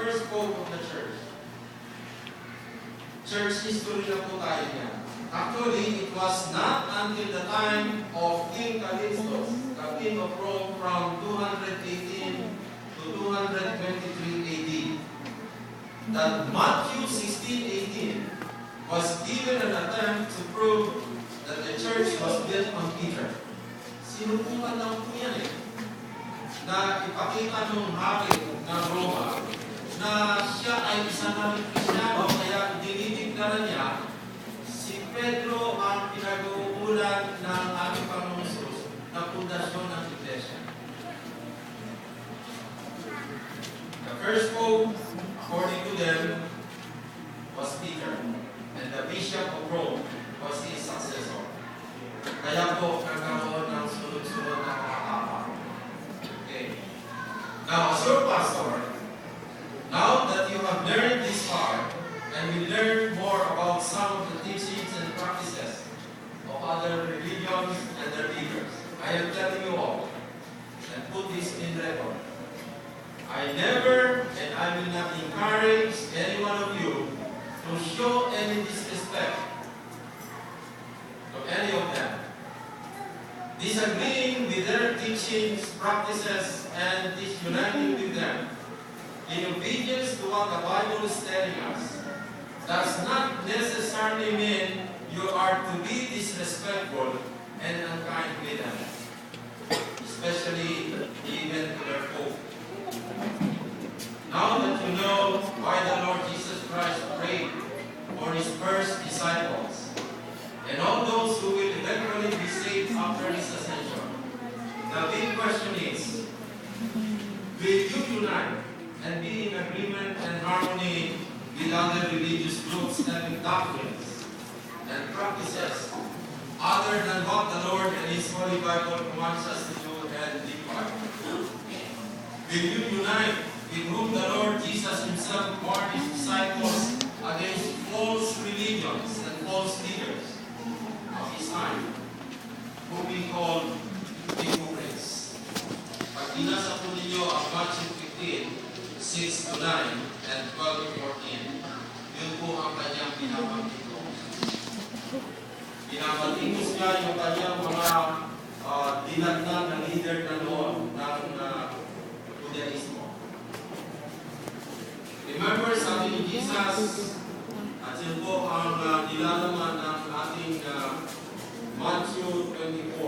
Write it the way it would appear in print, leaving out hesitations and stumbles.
first pope of the church. Church history na po tayo niya. Actually, it was not until the time of King Callistus, the king of Rome, from 218 to 223 AD, that Matthew 16:18 was given an attempt to prove that the church was built on Peter. Sinubukan lang po yan na ipakita ng hari ng Roma na siya ay isa na rin Kristyano, kaya dinideklara niya si Pedro ang pinag-uulan ng aming Panginoon Jesus na pundasyon ng Iglesia. The first pope, according to them, was Peter, and the bishop of Rome was his successor. Kaya po, nagkaroon ng sunod-sunod na kakatapa. Okay. Now, as your pastor, now that you have learned this far, and we learn more about some of the teachings and practices of other religions and their leaders, I am telling you all, and put this in record, I never and I will not encourage any one of you to show any disrespect to any of them, disagreeing with their teachings, practices, and disuniting with them in obedience to what the Bible is telling us, does not necessarily mean you are to be disrespectful and unkind with them, especially even to their Pope. Now that you know why the Lord Jesus Christ prayed for his first disciples and all those who will eventually be saved after his ascension, the big question is, will you unite and be in agreement and harmony with other religious groups having doctrines and practices other than what the Lord and His Holy Bible commands us to do and live by? Will you unite with whom the Lord Jesus Himself warned His disciples against false religions and false leaders of His time, whom He called hypocrites? Pag binasa po ninyo ang Matthew 15, 6 to 9 and 12 to 14, yun po ang kanyang binabanggit. Binabanggit niya yung kanyang mga dinagdag na leader na noon ng Judaismo. Remember, sabi ni Jesus, at yun po ang nilalaman ng ating Matthew 24,